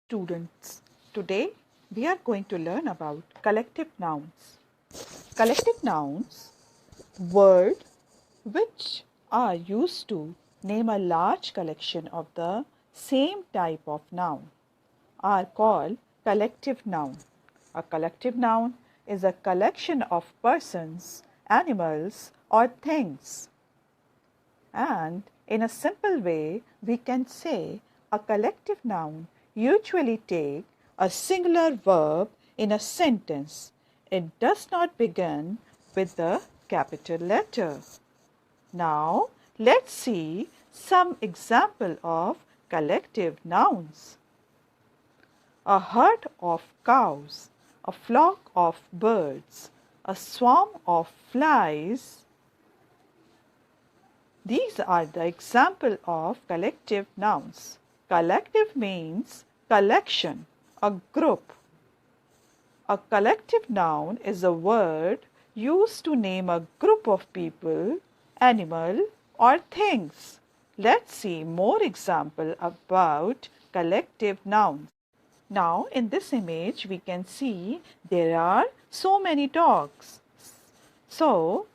Students, today we are going to learn about collective nouns. Collective nouns, words which are used to name a large collection of the same type of noun, are called collective noun. A collective noun is a collection of persons, animals, or things. And in a simple way, we can say a collective noun usually take a singular verb in a sentence. It does not begin with the capital letter. Now, let's see some example of collective nouns. A herd of cows, a flock of birds, a swarm of flies. These are the example of collective nouns. Collective means collection, a group. A collective noun is a word used to name a group of people, animal, or things. Let's see more example about collective nouns. Now in this image we can see there are so many dogs. So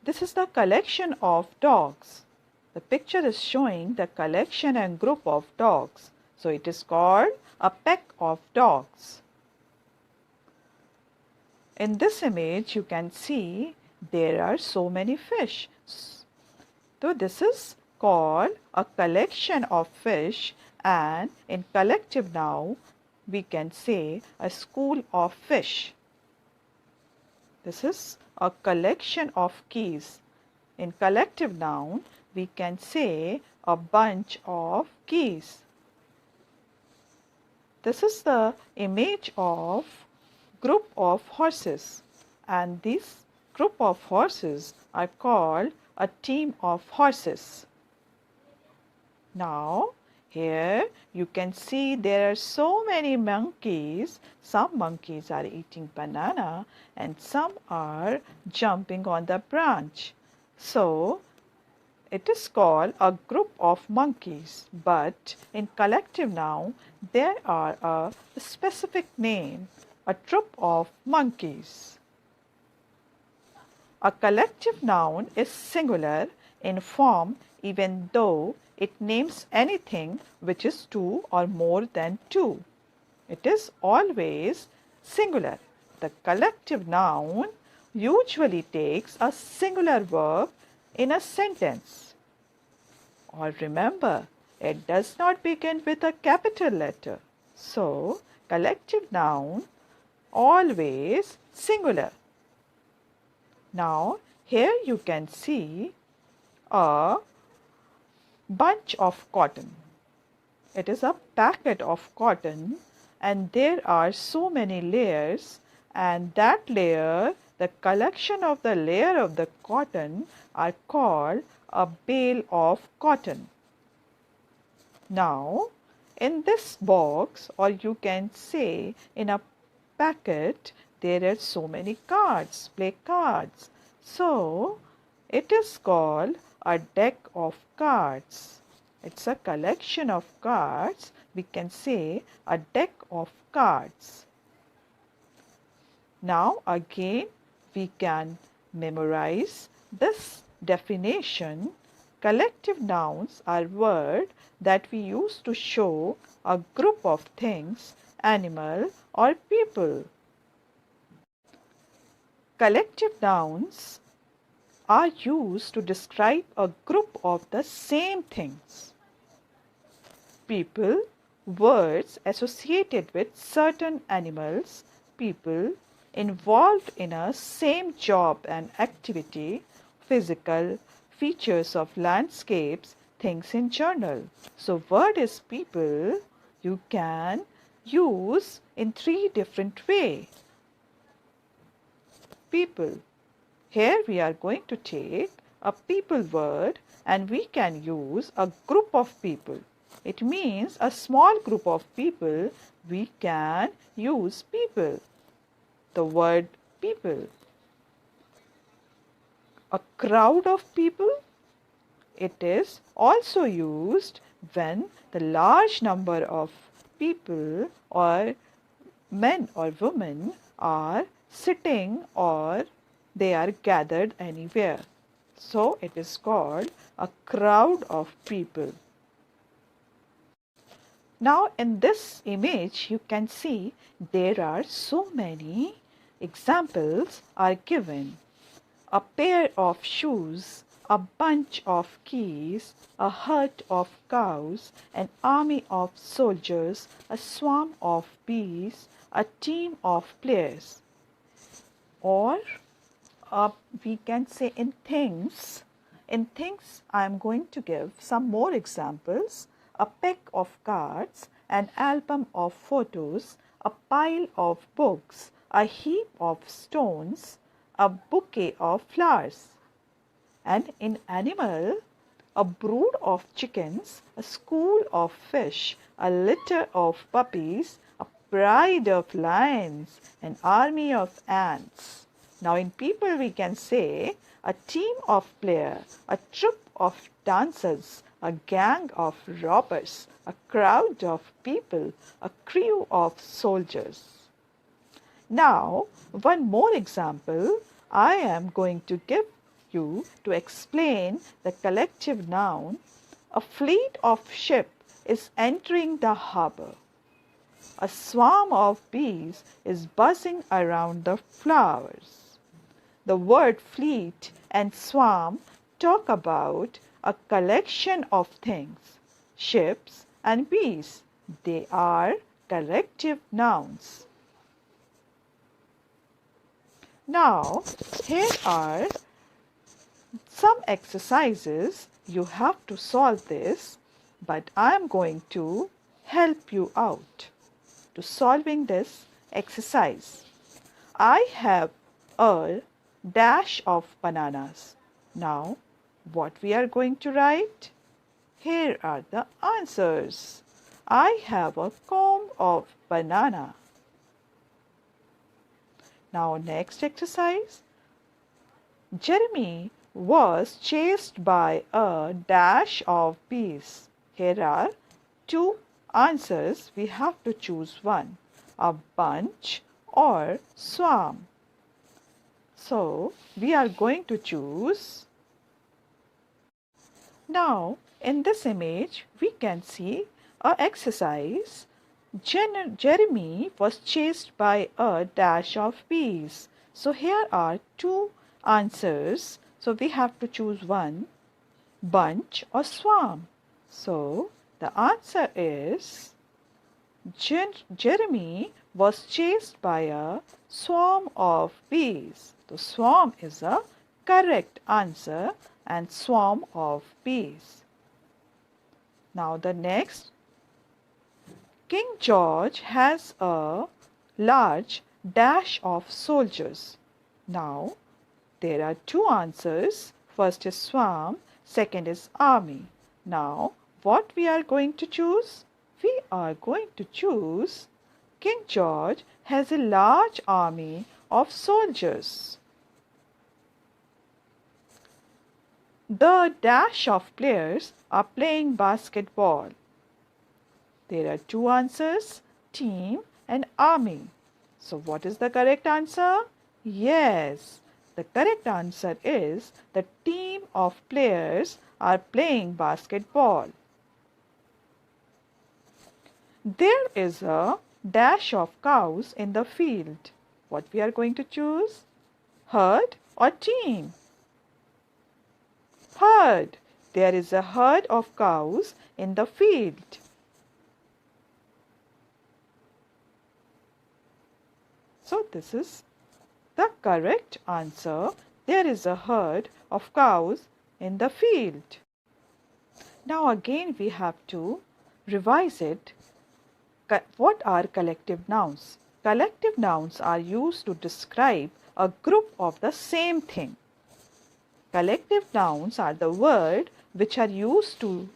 this is the collection of dogs. The picture is showing the collection and group of dogs. So it is called a pack of dogs. In this image you can see there are so many fish. So this is called a collection of fish, and in collective noun we can say a school of fish. This is a collection of keys. In collective noun we can say a bunch of keys. This is the image of group of horses, and this group of horses are called a team of horses. Now here you can see there are so many monkeys. Some monkeys are eating banana and some are jumping on the branch. So it is called a group of monkeys, but in collective noun there are a specific name, a troop of monkeys. A collective noun is singular in form even though it names anything which is two or more than two. It is always singular. The collective noun usually takes a singular verb in a sentence. Or remember, it does not begin with a capital letter. So, collective noun always singular. Now, here you can see a bunch of cotton. It is a packet of cotton and there are so many layers, and that layer, the collection of the layer of the cotton are called a bale of cotton. Now in this box, or you can say in a packet, there are so many cards, play cards. So it is called a deck of cards. It's a collection of cards. We can say a deck of cards. Now again we can memorize this definition. Collective nouns are words that we use to show a group of things, animal, or people. Collective nouns are used to describe a group of the same things. People, words associated with certain animals, people involved in a same job and activity, physical features of landscapes, things in general. So word is people you can use in three different ways. People. Here we are going to take a people word and we can use a group of people. It means a small group of people. We can use people. The word people. A crowd of people. It is also used when the large number of people or men or women are sitting or they are gathered anywhere. So it is called a crowd of people. Now in this image you can see there are so many examples are given. A pair of shoes, a bunch of keys, a herd of cows, an army of soldiers, a swarm of bees, a team of players. Or we can say in things. In things, I am going to give some more examples. A pack of cards, an album of photos, a pile of books, a heap of stones, a bouquet of flowers. And in animal, a brood of chickens, a school of fish, a litter of puppies, a pride of lions, an army of ants. Now in people we can say a team of players, a troop of dancers, a gang of robbers, a crowd of people, a crew of soldiers. Now one more example I am going to give you to explain the collective noun. A fleet of ships is entering the harbor. A swarm of bees is buzzing around the flowers. The word fleet and swarm talk about a collection of things. Ships and bees, they are collective nouns. Now, here are some exercises. You have to solve this, but I am going to help you out to solving this exercise. I have a dash of bananas. Now, what we are going to write? Here are the answers. I have a comb of banana. Now, next exercise. Jeremy was chased by a dash of bees. Here are two answers. We have to choose one, a bunch or swarm. So, we are going to choose. Now, in this image, we can see an exercise. Jeremy was chased by a dash of bees. So, here are two answers. So, we have to choose one, bunch or swarm. So, the answer is Jeremy was chased by a swarm of bees. The swarm is a correct answer and swarm of bees. Now the next. King George has a large dash of soldiers. Now there are two answers. First is swarm, second is army. Now what we are going to choose? We are going to choose King George has a large army of soldiers. The dash of players are playing basketball. There are two answers, team and army. So what is the correct answer? Yes, the correct answer is the team of players are playing basketball. There is a dash of cows in the field. What we are going to choose? Herd or team? Herd. There is a herd of cows in the field. So this is the correct answer. There is a herd of cows in the field. Now again we have to revise it. What are collective nouns? Collective nouns are used to describe a group of the same thing. Collective nouns are the words which are used to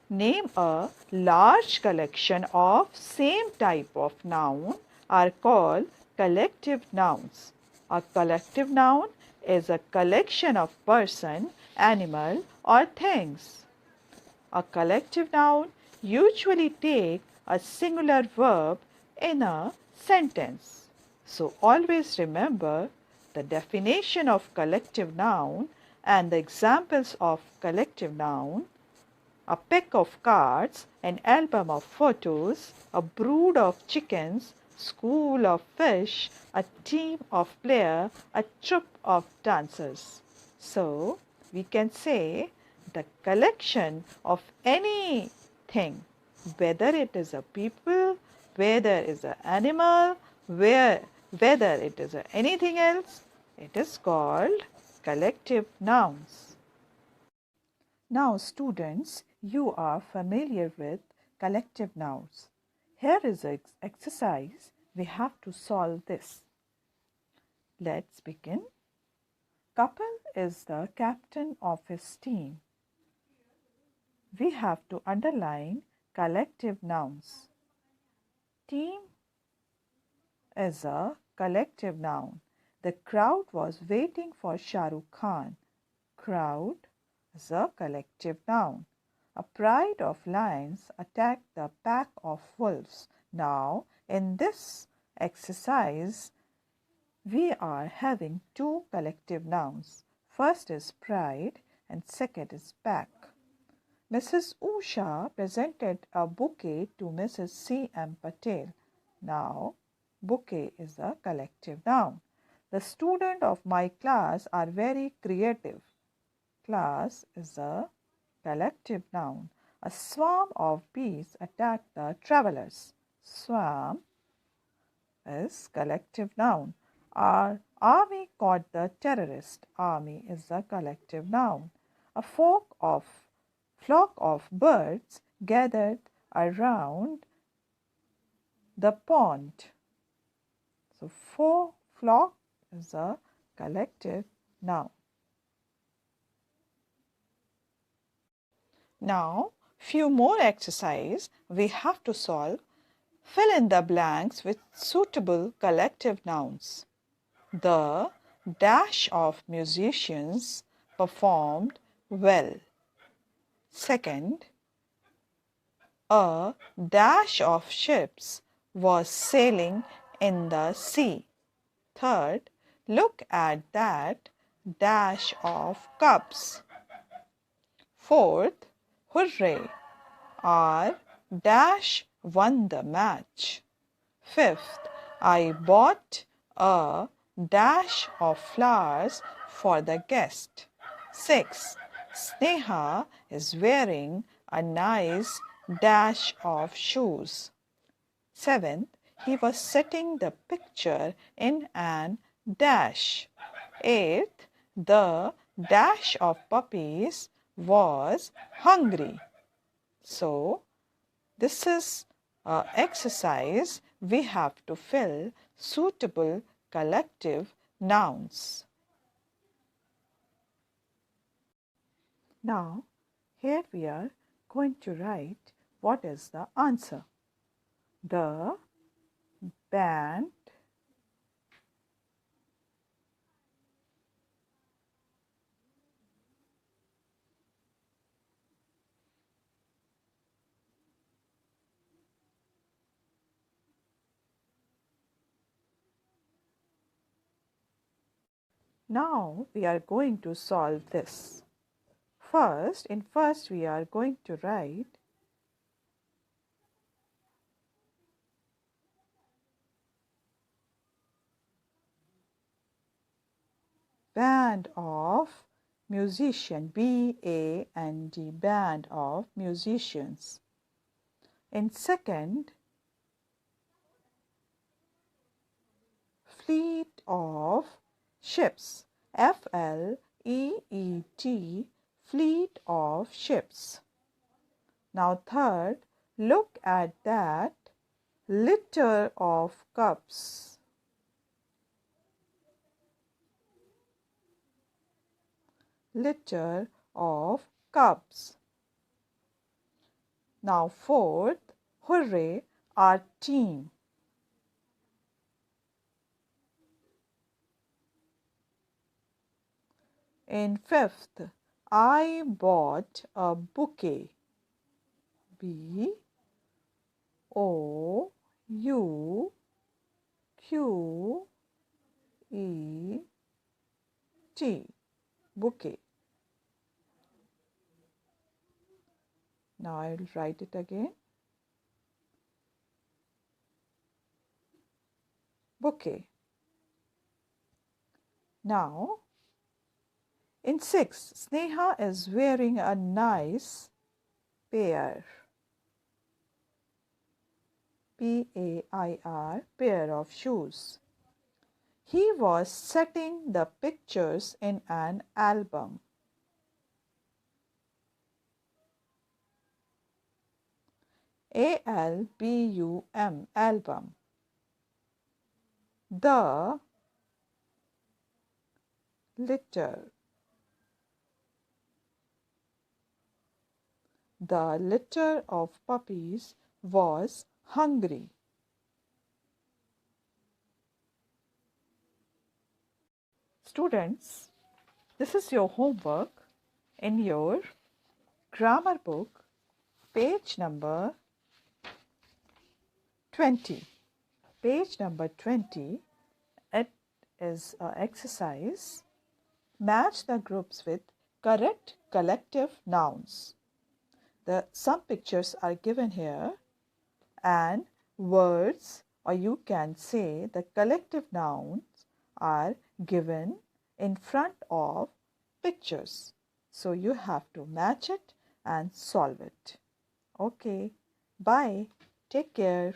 name a large collection of same type of noun are called collective nouns. A collective noun is a collection of person, animal or things. A collective noun usually takes a singular verb in a sentence. So always remember the definition of collective noun and the examples of collective noun: a pack of cards, an album of photos, a brood of chickens, school of fish, a team of players, a troop of dancers. So we can say the collection of anything, whether it is a people, whether it is an animal, whether it is anything else, it is called collective nouns. Now students, you are familiar with collective nouns. Here is an exercise. We have to solve this. Let's begin. Kapil is the captain of his team. We have to underline collective nouns. Team is a collective noun. The crowd was waiting for Shah Rukh Khan. Crowd is a collective noun. A pride of lions attacked the pack of wolves. Now, in this exercise, we are having two collective nouns. First is pride and second is pack. Mrs. Usha presented a bouquet to Mrs. C.M. Patel. Now, bouquet is a collective noun. The students of my class are very creative. Class is a collective noun. A swarm of bees attacked the travelers. Swarm is collective noun. Our army caught the terrorist. Army is a collective noun. A flock of birds gathered around the pond. So, flock is a collective noun. Now, few more exercise we have to solve. Fill in the blanks with suitable collective nouns. The dash of musicians performed well. Second, a dash of ships was sailing in the sea. Third, look at that dash of cups. Fourth, hooray! Our dash won the match. Fifth, I bought a dash of flowers for the guest. Sixth, Sneha is wearing a nice dash of shoes. Seventh, he was setting the picture in an dash. Eighth, the dash of puppies was hungry. So, this is an exercise. We have to fill suitable collective nouns. Now, here we are going to write what is the answer. The band Now we are going to solve this. First we are going to write band of musician, B-A-N-D, band of musicians. In second, fleet of ships, F-L-E-E-T, fleet of ships. Now third, look at that litter of cups. Litter of cups. Now fourth, hooray, our team. In fifth, I bought a bouquet. B-O-U-K-E-T. O U Q E T, bouquet. Now I will write it again. Bouquet. Now, in 6, Sneha is wearing a nice pair. P-A-I-R, pair of shoes. He was setting the pictures in an album. A-L-B-U-M, album. The litter. The litter of puppies was hungry. Students, this is your homework in your grammar book, page number 20. Page number 20, it is an exercise. Match the groups with correct collective nouns. Some pictures are given here and words, or you can say the collective nouns are given in front of pictures. So you have to match it and solve it. Okay, bye. Take care.